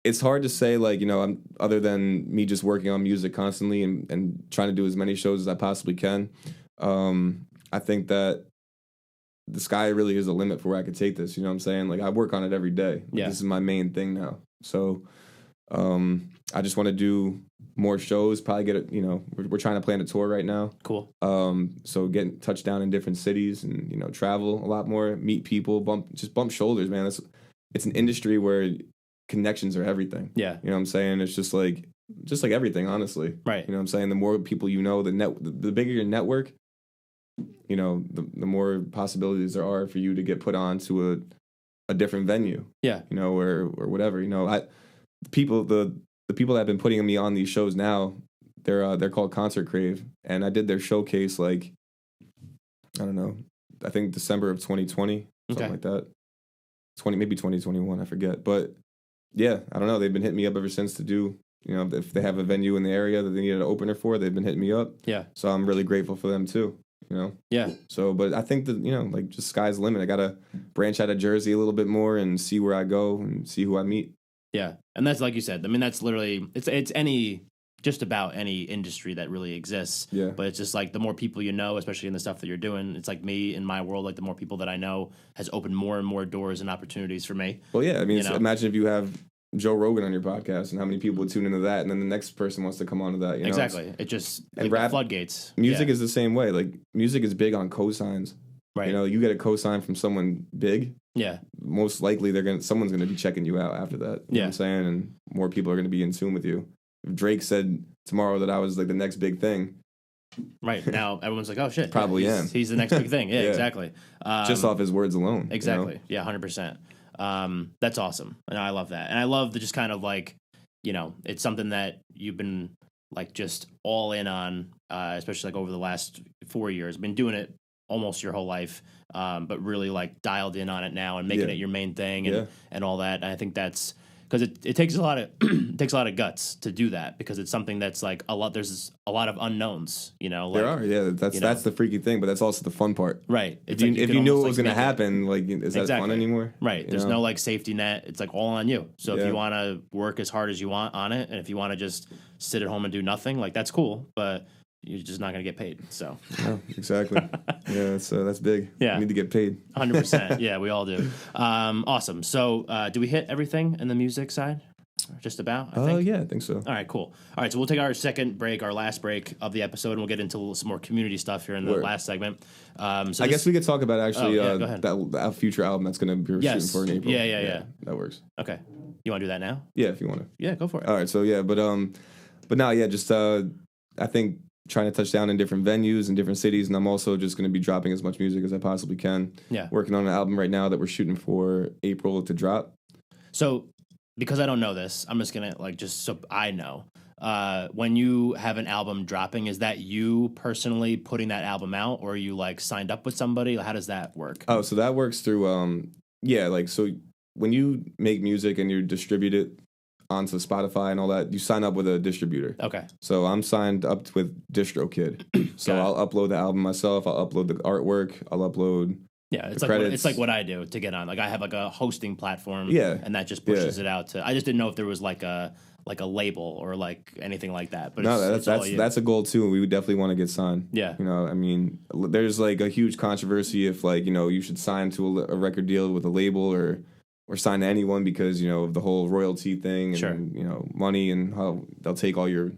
It's hard to say, like, I'm other than me just working on music constantly and trying to do as many shows as I possibly can. I think that the sky really is the limit for where I could take this. You know what I'm saying? Like, I work on it every day. Like, this is my main thing now. So I just want to do more shows, probably get it, we're trying to plan a tour right now. Cool. So getting touched down in different cities and, travel a lot more, meet people, bump shoulders, man. It's an industry where connections are everything. Yeah. You know what I'm saying? It's just like everything, honestly. Right. You know what I'm saying? The more people the bigger your network, the more possibilities there are for you to get put on to a different venue. Yeah. Or whatever. The people that have been putting me on these shows now, they're called Concert Crave, and I did their showcase like, I don't know, I think December of 2020, something like that. Maybe 2021, I forget. But yeah, I don't know. They've been hitting me up ever since to do, if they have a venue in the area that they need an opener for, they've been hitting me up. Yeah. So I'm really grateful for them too. Yeah. So, but I think that, like, just sky's the limit. I got to branch out of Jersey a little bit more and see where I go and see who I meet. Yeah. And that's, like you said, I mean, that's literally, it's just about any industry that really exists. Yeah. But it's just like the more people you know, especially in the stuff that you're doing, it's like me in my world, like the more people that I know has opened more and more doors and opportunities for me. Well, yeah. I mean, imagine if you have Joe Rogan on your podcast and how many people would tune into that, and then the next person wants to come onto that. Exactly. It just, and rap, floodgates. Music is the same way. Like, music is big on cosigns. Right. You get a cosign from someone big. Yeah. Most likely someone's gonna be checking you out after that. You know what I'm saying? And more people are gonna be in tune with you. If Drake said tomorrow that I was like the next big thing. Right. Now everyone's like, oh shit. Probably am. He's the next big thing. Yeah, exactly. Just off his words alone. Exactly. Yeah, 100%. That's awesome. And I love that. And I love the just kind of like, it's something that you've been like just all in on, especially like over the last 4 years. I've been doing it almost your whole life, but really like dialed in on it now and making it your main thing and all that. And I think that's because it takes a lot of it takes a lot of guts to do that, because it's something that's like there's a lot of unknowns, there are, that's the freaky thing, but that's also the fun part, right? If you knew it was going to happen, like, is that fun anymore? Right. There's no like safety net. It's like all on you. So if you want to work as hard as you want on it, and if you want to just sit at home and do nothing, like, that's cool, but you're just not going to get paid. So yeah, exactly. Yeah, that's big. Yeah, you need to get paid. 100%. Yeah, we all do. Awesome. So do we hit everything in the music side? Just about, I think. Yeah, I think so. All right, cool. All right, so we'll take our second break, our last break of the episode, and we'll get into some more community stuff here in the last segment. I guess we could talk about actually go ahead. that future album that's going to be shooting for in April. Yeah. That works. Okay. You want to do that now? Yeah, if you want to. Yeah, go for it. All right, so yeah, but now, yeah, just I think trying to touch down in different venues and different cities, and I'm also just going to be dropping as much music as I possibly can. Yeah. Working on an album right now that we're shooting for April to drop. So, because I don't know this, I'm just going to, like, just so I know, when you have an album dropping, is that you personally putting that album out, or are you, like, signed up with somebody? How does that work? Oh, so that works through, so when you make music and you distribute it onto Spotify and all that, you sign up with a distributor. Okay. So I'm signed up with DistroKid. So I'll upload the album myself. I'll upload the artwork. I'll upload it's like what I do to get on. Like, I have like a hosting platform. Yeah. And that just pushes it out to. I just didn't know if there was like a label or like anything like that. But no, that's a goal too. We would definitely want to get signed. Yeah. I mean, there's like a huge controversy if, like, you should sign to a record deal with a label or or sign to anyone because, you know, of the whole royalty thing and, you know, money and how they'll take all your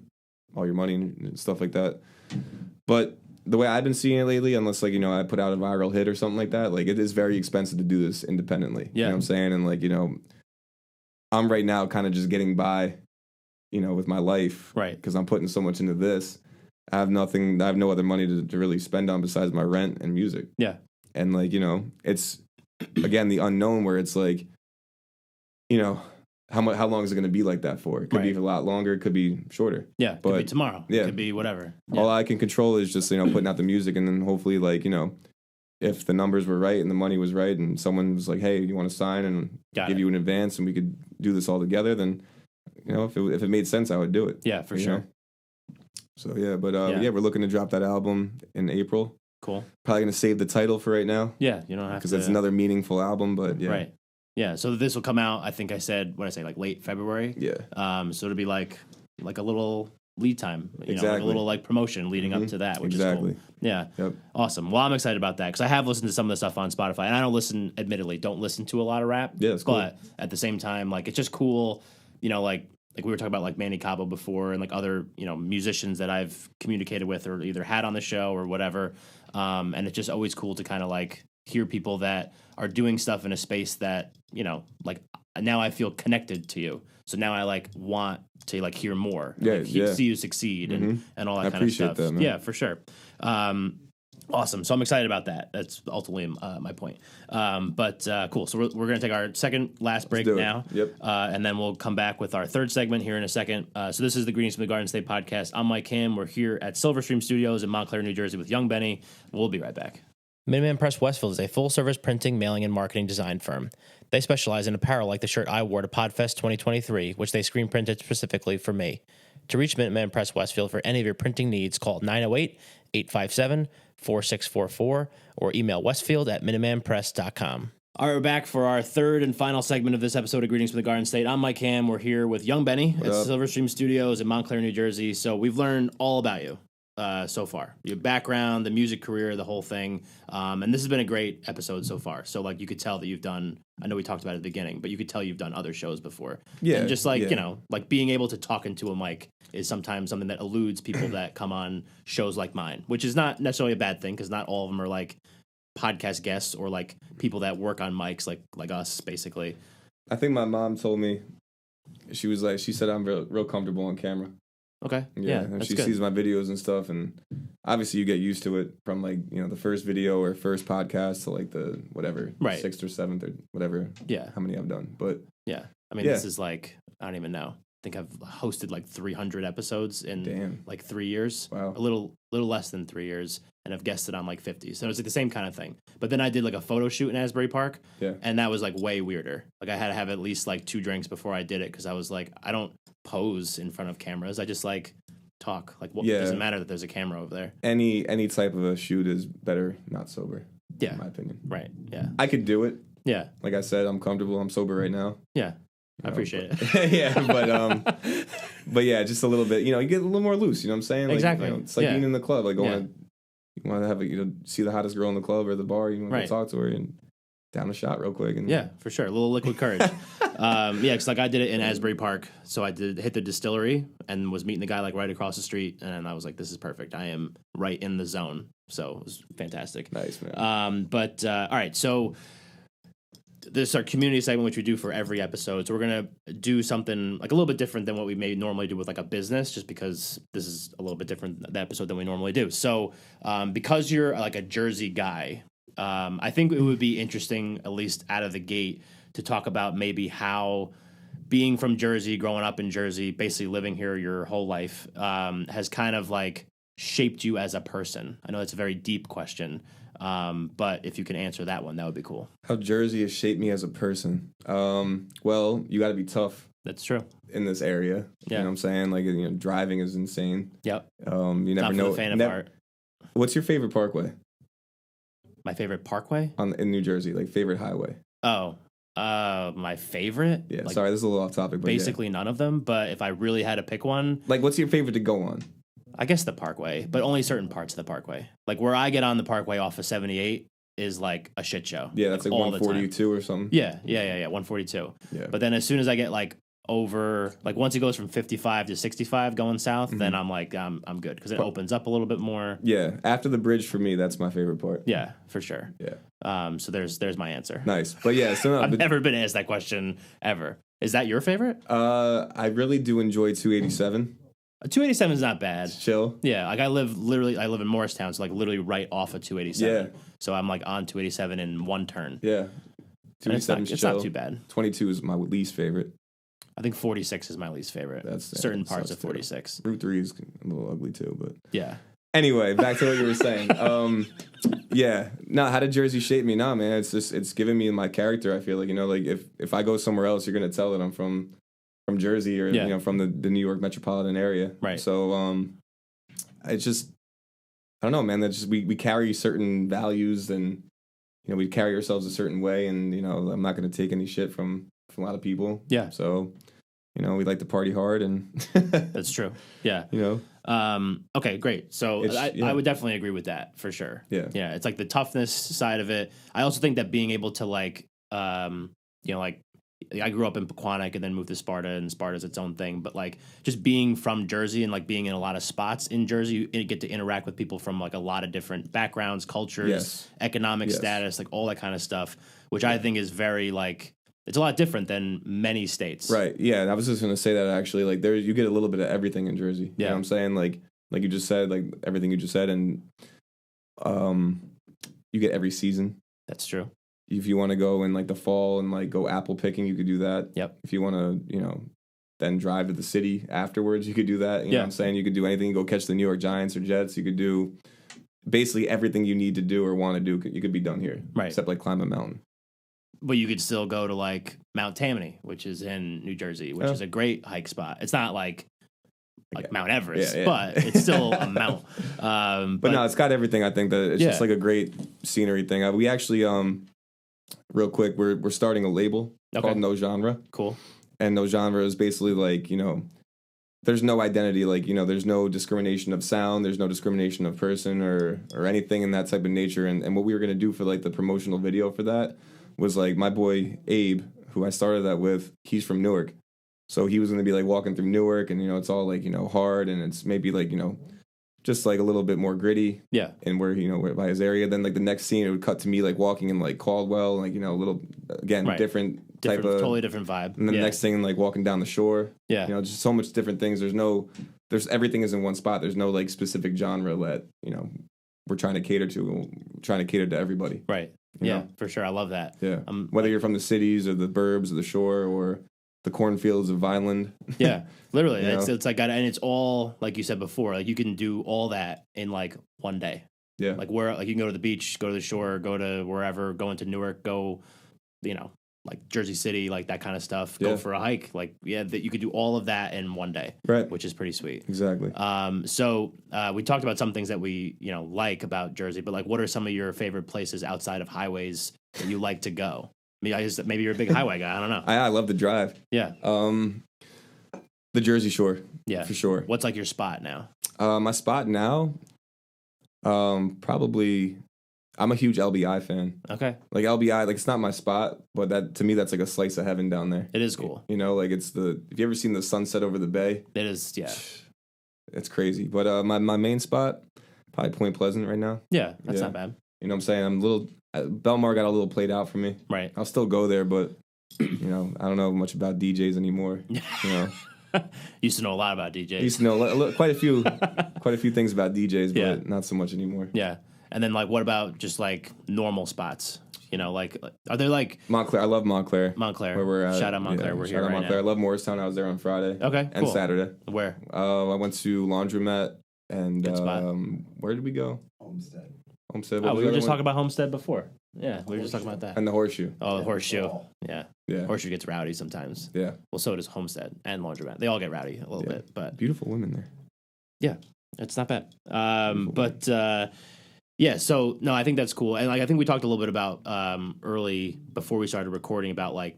money and stuff like that. But the way I've been seeing it lately, unless, like, you know, I put out a viral hit or something like that, like, it is very expensive to do this independently. You know what I'm saying? And, like, you know, I'm right now kind of just getting by, you know, with my life. Right. Because I'm putting so much into this. I have no other money to really spend on besides my rent and music. Yeah. And, like, you know, it's, again, the unknown where it's like, you know, how long is it going to be like that for? It could be a lot longer. It could be shorter. Yeah. It could be tomorrow. Yeah. It could be whatever. Yeah. All I can control is just, you know, putting out the music, and then hopefully, like, you know, if the numbers were right and the money was right and someone was like, hey, you want to sign and give you an advance and we could do this all together, then, you know, if it made sense, I would do it. Yeah, for sure. Know? So, yeah, but yeah, we're looking to drop that album in April. Cool. Probably going to save the title for right now. Yeah, you don't have to. Because it's another meaningful album, but yeah. Right. Yeah, so this will come out, I think I said, like late February? Yeah. So it'll be like a little lead time, you know, like a little like promotion leading up to that, which is cool. Yeah. Yep. Awesome. Well, I'm excited about that because I have listened to some of the stuff on Spotify, and I don't listen to a lot of rap. Yeah, it's cool. But at the same time, like, it's just cool, you know, like we were talking about like Manny Cabo before and like other, you know, musicians that I've communicated with or either had on the show or whatever. And it's just always cool to kind of like hear people that are doing stuff in a space that, you know, like now I feel connected to you. So now I like want to like hear more, see you succeed and all that kind of stuff. That, man. Yeah, for sure. Awesome. So I'm excited about that. That's ultimately my point. But cool. So we're going to take our last break now. Yep. And then we'll come back with our third segment here in a second. So this is the Greetings from the Garden State podcast. I'm Mike Ham. We're here at Silverstream Studios in Montclair, New Jersey with Young Benny. We'll be right back. Minuteman Press Westfield is a full-service printing, mailing, and marketing design firm. They specialize in apparel like the shirt I wore to Podfest 2023, which they screen printed specifically for me. To reach Minuteman Press Westfield for any of your printing needs, call 908-857-4644 or email westfield@minutemanpress.com. All right, we're back for our third and final segment of this episode of Greetings from the Garden State. I'm Mike Ham. We're here with Young Benny at Silverstream Studios in Montclair, New Jersey. So we've learned all about you. So far, your background, the music career, the whole thing, and this has been a great episode so far. So like you could tell that you've done. I know we talked about it at the beginning, but you could tell you've done other shows before. Yeah, and just like you know, like being able to talk into a mic is sometimes something that eludes people that come on shows like mine, which is not necessarily a bad thing because not all of them are like podcast guests or like people that work on mics like us, basically. I think my mom told me she said I'm real comfortable on camera. Okay. Yeah, and she sees my videos and stuff, and obviously you get used to it from like, you know, the first video or first podcast to like the whatever, sixth or seventh or whatever. Yeah. How many I've done, but yeah, I mean this is like I don't even know. I think I've hosted like 300 episodes in like 3 years. Wow. A little less than 3 years, and I've guested on like 50. So it's like the same kind of thing. But then I did like a photo shoot in Asbury Park, and that was like way weirder. Like I had to have at least like 2 drinks before I did it because I was like, I don't pose in front of cameras. I just like talk. Like, it doesn't matter that there's a camera over there. Any type of a shoot is better not sober. Yeah, in my opinion. Right. Yeah. I could do it. Yeah. Like I said, I'm comfortable. I'm sober right now. Yeah. I appreciate it. Yeah, but yeah, just a little bit. You know, you get a little more loose. You know what I'm saying? Like, exactly. You know, it's like being in the club. Like you want to have see the hottest girl in the club or the bar. You want to talk to her and down a shot real quick. And yeah, for sure, a little liquid courage. Because like I did it in Asbury Park, so I hit the distillery and was meeting the guy like right across the street, and I was like, this is perfect. I am right in the zone. So it was fantastic. Nice, man. All right, so this is our community segment, which we do for every episode. So we're going to do something like a little bit different than what we may normally do with like a business, just because this is a little bit different, the episode, than we normally do. So because you're like a Jersey guy, I think it would be interesting, at least out of the gate, to talk about maybe how being from Jersey, growing up in Jersey, basically living here your whole life, has kind of like shaped you as a person. I know it's a very deep question. But if you can answer that one, that would be cool. How Jersey has shaped me as a person. Well, you got to be tough. That's true. In this area. Yeah. You know what I'm saying? Like, you know, driving is insane. Yep. You never know. Not a fan of art. What's your favorite parkway? My favorite parkway? In New Jersey, like favorite highway. Oh, my favorite? Yeah, like, sorry, this is a little off topic. But basically none of them, but if I really had to pick one. Like, what's your favorite to go on? I guess the Parkway, but only certain parts of the Parkway. Like where I get on the Parkway off of 78, is like a shit show. Yeah, that's like all the time. 142 or something. Yeah, 142. Yeah. But then as soon as I get like over, like once it goes from 55 to 65 going south, then I'm like, I'm good because it opens up a little bit more. Yeah, after the bridge for me, that's my favorite part. Yeah, for sure. Yeah. So there's my answer. Nice, but yeah, so no, I've never been asked that question ever. Is that your favorite? I really do enjoy 287. 287 is not bad. Chill. Yeah, like I live in Morristown, so like literally right off of 287. Yeah. So I'm like on 287 in one turn. Yeah. 287 it's not too bad. 22 is my least favorite. I think 46 is my least favorite. That's certain parts of 46. Route 3 is a little ugly too, but yeah. Anyway, back to what you were saying. Yeah. No, how did Jersey shape me? Nah, man, it's given me my character. I feel like, like if I go somewhere else, you're gonna tell that I'm from Jersey or from the New York metropolitan area. Right. So it's just I don't know, man. That's just we carry certain values and we carry ourselves a certain way, and I'm not gonna take any shit from a lot of people. Yeah. So we like to party hard, and that's true. Yeah. Okay, great. So I would definitely agree with that for sure. Yeah. Yeah. It's like the toughness side of it. I also think that being able to like I grew up in Pequannock and then moved to Sparta, and Sparta's its own thing. But like just being from Jersey and like being in a lot of spots in Jersey, you get to interact with people from like a lot of different backgrounds, cultures, economic status, like all that kind of stuff, which I think is very like, it's a lot different than many states. Right. Yeah. I was just going to say that actually, like you get a little bit of everything in Jersey. You know what I'm saying? Like you just said, like everything you just said, and you get every season. That's true. If you want to go in like the fall and like go apple picking, you could do that. Yep. If you want to, then drive to the city afterwards, you could do that. You know what I'm saying? You could do anything. Go catch the New York Giants or Jets. You could do basically everything you need to do or want to do. You could be done here. Right. Except like climb a mountain. But you could still go to like Mount Tammany, which is in New Jersey, which is a great hike spot. It's not like Mount Everest, but it's still a mount. But no, it's got everything. I think that it's just like a great scenery thing. We actually, real quick, we're starting a label called No Genre. Cool. And No Genre is basically like, there's no identity. Like, there's no discrimination of sound. There's no discrimination of person or anything in that type of nature. And what we were going to do for like the promotional video for that was like my boy Abe, who I started that with, he's from Newark. So he was going to be like walking through Newark, and, it's all like, hard, and it's maybe like, just like a little bit more gritty. Yeah. And where, where by his area. Then like the next scene, it would cut to me like walking in like Caldwell, like, a little, again, different type of. Totally different vibe. And then the next thing, like walking down the shore. Yeah. Just so much different things. There's everything is in one spot. There's no like specific genre that, we're trying to cater to. We're trying to cater to everybody. Right. Yeah, for sure. I love that. Yeah. Whether you're from the cities or the burbs or the shore or the cornfields of Vineland. Yeah, literally. It's like, and it's all, like you said before, like you can do all that in like one day. Yeah. Like you can go to the beach, go to the shore, go to wherever, go into Newark, go, like Jersey City, like that kind of stuff. Go for a hike. Like, that you could do all of that in one day. Right. Which is pretty sweet. Exactly. So we talked about some things that we, like about Jersey, but like what are some of your favorite places outside of highways that you like to go? Maybe you're a big highway guy. I don't know. I love to drive. Yeah. The Jersey Shore. Yeah. For sure. What's like your spot now? My spot now, probably, I'm a huge LBI fan. Okay. Like LBI, like it's not my spot, but that to me that's like a slice of heaven down there. It is cool. Like it's have you ever seen the sunset over the bay? It is, yeah. It's crazy. But my main spot, probably Point Pleasant right now. Yeah, that's not bad. You know what I'm saying? I'm a little Belmar got a little played out for me. Right. I'll still go there, but I don't know much about DJs anymore. Used to know a lot about DJs. Used to know quite a few things about DJs, but not so much anymore. Yeah. And then like what about just like normal spots? Like are there like Montclair? I love Montclair. Montclair. Where we're at. Shout out Montclair. We're here shout out right Montclair. now. I love Morristown. I was there on Friday. Okay. And cool. Saturday. Where? I went to Laundromat and Good spot. Where did we go? Homestead. Homestead. We were just talking about Homestead before. Yeah, we were just talking about that. And the Horseshoe. Oh, the Horseshoe. Yeah. Yeah. Horseshoe gets rowdy sometimes. Yeah. Well, so does Homestead and Laundromat. They all get rowdy a little bit, but beautiful women there. Yeah, it's not bad. Yeah, so no, I think that's cool, and like I think we talked a little bit about early before we started recording about like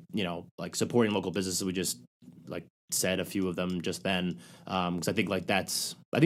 like supporting local businesses. We just like said a few of them just then, because I think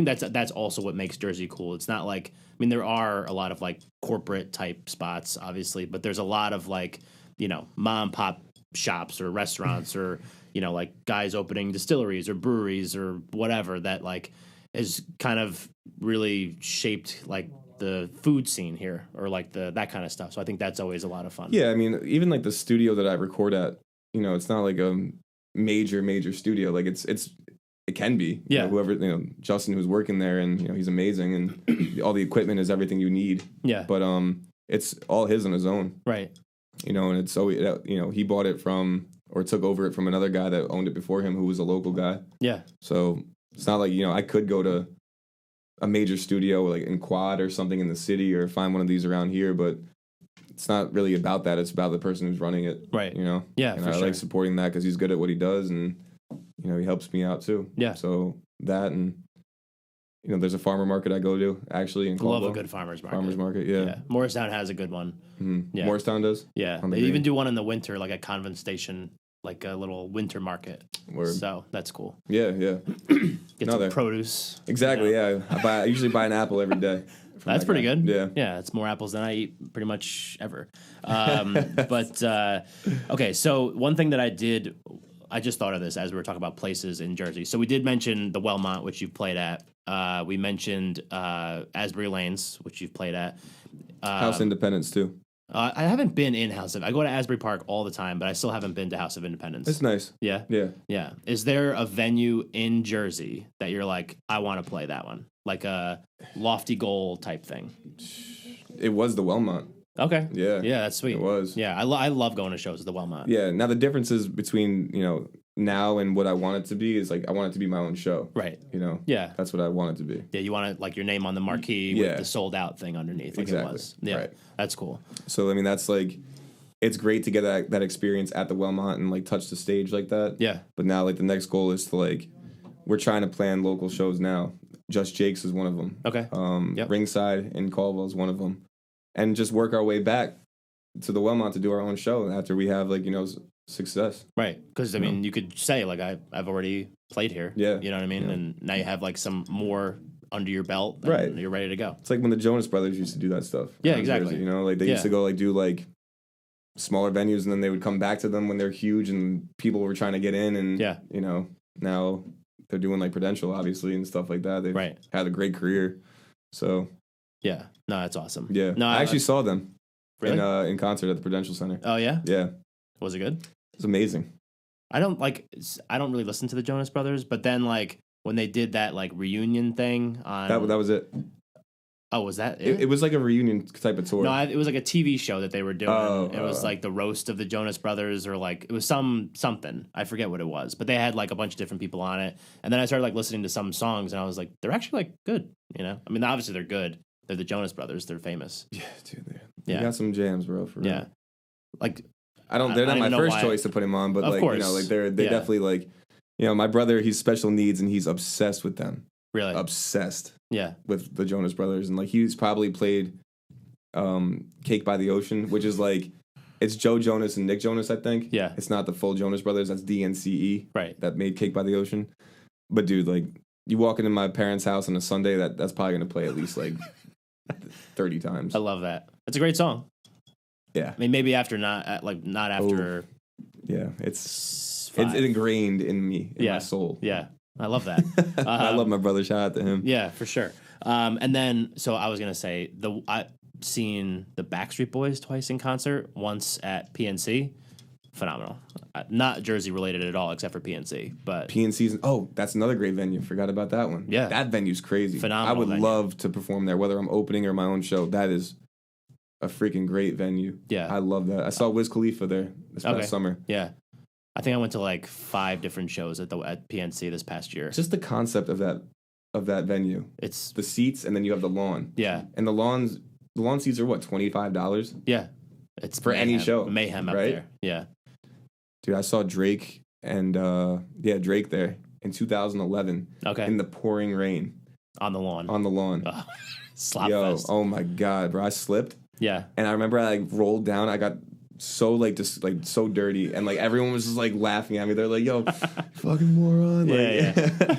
that's also what makes Jersey cool. It's not like, I mean, there are a lot of like corporate type spots, obviously, but there's a lot of like, you know, mom and pop shops or restaurants or, you know, like guys opening distilleries or breweries or whatever that like has kind of really shaped like the food scene here, or like that kind of stuff. So I think that's always a lot of fun. Yeah, I mean, even like the studio that I record at, you know, it's not like a major studio. Like it can be. Yeah. You know, whoever, you know, Justin who's working there, and you know, he's amazing, and all the equipment is everything you need. Yeah. But it's all his on his own. Right. You know, and it's always, you know, he bought it from, or took over it from another guy that owned it before him, who was a local guy. Yeah. So it's not like, you know, I could go to a major studio like in Quad or something in the city, or find one of these around here, but it's not really about that. It's about the person who's running it. Right. You know? Yeah, and for I sure. like supporting that because he's good at what he does, and, you know, he helps me out too. Yeah. So that, and, you know, there's a farmer market I go to, actually, in Caldwell. Love a good farmer's market. Farmer's market, yeah. Morristown has a good one. Mm-hmm. Yeah. Morristown does? Yeah. On the They green. even do one in the winter, like at Convent Station, like a little winter market. Word. So that's cool. Yeah. Get No, some they're- Produce. Exactly, you know. yeah. I usually buy an apple every day. from That's that pretty guy. good. Yeah. Yeah, it's more apples than I eat pretty much ever. Okay, so one thing that I just thought of this as we were talking about places in Jersey. So we did mention the Wellmont, which you've played at. We mentioned Asbury Lanes, which you've played at. House Independence, too. I haven't been in House of... I go to Asbury Park all the time, but I still haven't been to House of Independence. It's nice. Yeah? Yeah. Yeah. Is there a venue in Jersey that you're like, I want to play that one? Like a lofty goal type thing? It was the Wellmont. Okay. Yeah. Yeah, that's sweet. It was. Yeah, I love going to shows at the Wellmont. Yeah. Now, the differences between, you know, now and what I want it to be is, like, I want it to be my own show. Right. You know? Yeah. That's what I want it to be. Yeah, you want to, like, your name on the marquee Yeah. with the sold out thing underneath, like Exactly. it was. Yeah. Right. That's cool. So, I mean, that's, like, it's great to get that experience at the Wellmont and, like, touch the stage like that. Yeah. But now, like, the next goal is to, like, we're trying to plan local shows now. Just Jake's is one of them. Okay. Yep. Ringside in Caldwell is one of them. And just work our way back to the Wellmont to do our own show after we have, like, you know, success. Right. Because, I mean, you could say, like, I've already played here. Yeah. You know what I mean? Yeah. And now you have, like, some more under your belt. And Right. You're ready to go. It's like when the Jonas Brothers used to do that stuff. Yeah, around exactly. Jersey, you know, like, they used to go, like, do, like, smaller venues, and then they would come back to them when they're huge and people were trying to get in. And, Yeah. you know, now they're doing, like, Prudential, obviously, and stuff like that. They've Right. had a great career. So, Yeah. No, that's awesome. yeah. No, I actually saw them Really? in concert at the Prudential Center. Oh, yeah? Yeah. Was it good? It's amazing. I don't really listen to the Jonas Brothers, but then, like, when they did that, like, reunion thing on... That was it. Oh, was that it? It was like a reunion type of tour. No, it was like a TV show that they were doing. Oh, it was like the roast of the Jonas Brothers, or like it was something. I forget what it was, but they had like a bunch of different people on it. And then I started like listening to some songs, and I was like, they're actually like good. You know, I mean, obviously they're good. They're the Jonas Brothers. They're famous. Yeah, dude. Yeah. They got some jams, bro. For real. Yeah, like They're not don't my even know first why. choice to put him on, but Of like, course. you know, like they Yeah. definitely like, you know, my brother, he's special needs and he's obsessed with them. really, Obsessed yeah, with the Jonas Brothers. And like, he's probably played Cake by the Ocean, which is like, it's Joe Jonas and Nick Jonas, I think. Yeah. It's not the full Jonas Brothers. That's DNCE. right. That made Cake by the Ocean. But dude, like, you walk into my parents' house on a Sunday, that's probably going to play at least like 30 times. I love that. It's a great song. Yeah. I mean, maybe after not after. Yeah. It's five. ingrained in me, in Yeah. my soul. Yeah, I love that. I love my brother. Shout out to him. Yeah, for sure. And then, so I was gonna say I've seen the Backstreet Boys twice in concert. Once at PNC, phenomenal. Not Jersey related at all, except for PNC. But PNC's. Oh, that's another great venue. Forgot about that one. Yeah. That venue's crazy. Phenomenal I would venue. love to perform there, whether I'm opening or my own show. That is a freaking great venue. Yeah. I love that. I saw Wiz Khalifa there this past Okay. summer. yeah, I think I went to like 5 different shows at PNC this past year. Just the concept of that venue. It's The seats, and then you have the lawn. yeah, And the lawn seats are what, $25? yeah. It's For any show, mayhem up right? there. Yeah, Dude, I saw Drake and Drake there in 2011 okay. in the pouring rain On the lawn. on the lawn. Slop Yo, fest. oh my god, bro! I slipped, Yeah, and I remember I like rolled down. I got so like just like so dirty, and like everyone was just like laughing at me. They're like, "Yo, fucking moron!" Like,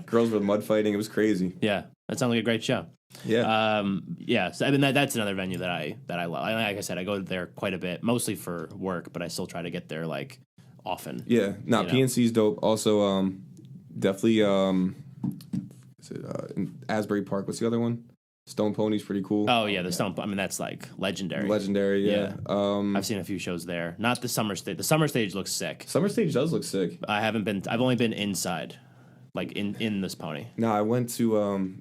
girls were mud fighting. It was crazy. Yeah, that sounds like a great show. Yeah. So I mean that's another venue that I love. Like I said, I go there quite a bit, mostly for work, but I still try to get there like often. Yeah. No, PNC's dope. Also, definitely. Is it in Asbury Park? What's the other one? Stone Pony's pretty cool. Oh yeah, the Stone. I mean that's like legendary. Legendary. Yeah. I've seen a few shows there. Not the summer stage. The summer stage looks sick. Summer stage does look sick. I've only been inside. Like in this pony. No, I went to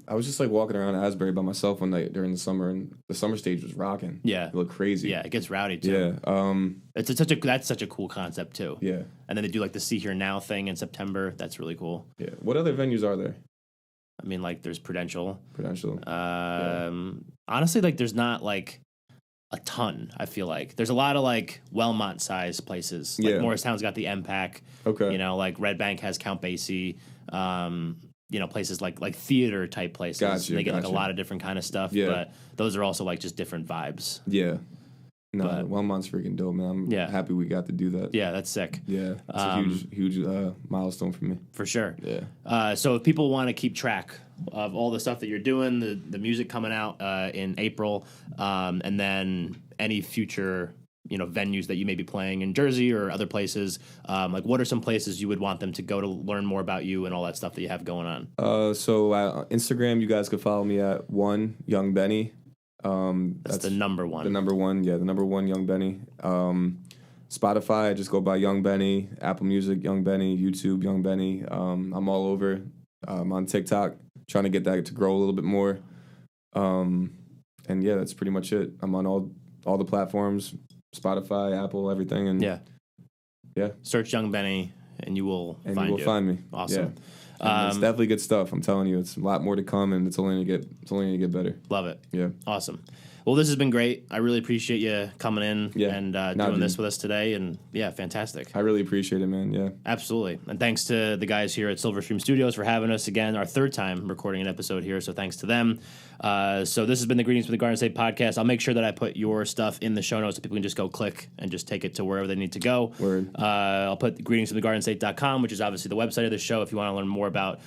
I was just like walking around Asbury by myself one night during the summer, and the summer stage was rocking. Yeah, it looked crazy. Yeah, it gets rowdy too. Yeah, that's such a cool concept too. Yeah, and then they do like the See Here Now thing in September. That's really cool. Yeah. What other venues are there? I mean, like there's Prudential. Honestly, like there's not like a ton. I feel like there's a lot of like Wellmont size places. Like Morristown's got the MPAC. Okay. You know, like Red Bank has Count Basie. You know, places like theater type places. Gotcha, they get like a lot of different kind of stuff. Yeah. But those are also like just different vibes. Yeah. No, Wellmont's freaking dope, man. I'm happy we got to do that. Yeah, that's sick. Yeah, it's a huge milestone for me. For sure. Yeah. So if people want to keep track of all the stuff that you're doing, the music coming out in April, and then any future venues that you may be playing in Jersey or other places, like what are some places you would want them to go to learn more about you and all that stuff that you have going on? So Instagram, you guys could follow me at Young Benny. That's the number one. The number one, the number one, Young Benny. Spotify, I just go by Young Benny. Apple Music, Young Benny. YouTube, Young Benny. I'm all over. I'm on TikTok, trying to get that to grow a little bit more. And yeah, that's pretty much it. I'm on all the platforms, Spotify, Apple, everything. And yeah. Search Young Benny, and you will find me. Awesome. Yeah. It's definitely good stuff. I'm telling you, it's a lot more to come, and it's only gonna get better. Love it. Yeah. Awesome. Well, this has been great. I really appreciate you coming in and doing this with us today. And yeah, fantastic. I really appreciate it, man. Yeah. Absolutely. And thanks to the guys here at Silverstream Studios for having us again, our third time recording an episode here. So thanks to them. So this has been the Greetings from the Garden State podcast. I'll make sure that I put your stuff in the show notes so people can just go click and just take it to wherever they need to go. Word. I'll put greetingsfromthegardenstate.com, which is obviously the website of the show if you want to learn more about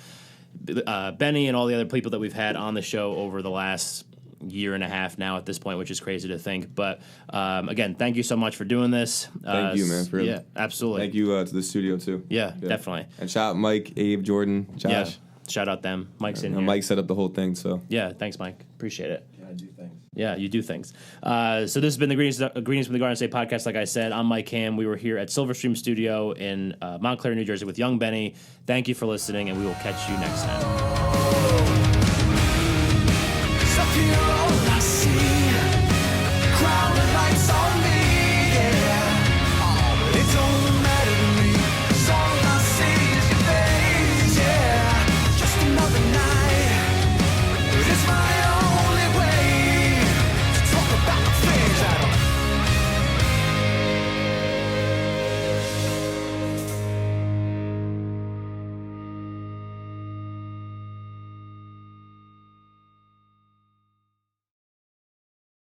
Benny and all the other people that we've had on the show over the last year and a half now at this point, which is crazy to think. But again, thank you so much for doing this. Thank you, man. Yeah, absolutely. Thank you to the studio too. Yeah, definitely. And shout out Mike, Abe, Jordan, Josh. Yeah, shout out them. Mike's in here. Mike set up the whole thing, so yeah, thanks, Mike. Appreciate it. Yeah, I do things. Yeah, you do things. So this has been the Greetings from the Garden State podcast. Like I said, I'm Mike Ham. We were here at Silverstream Studio in Montclair, New Jersey with Young Benny. Thank you for listening, and we will catch you next time.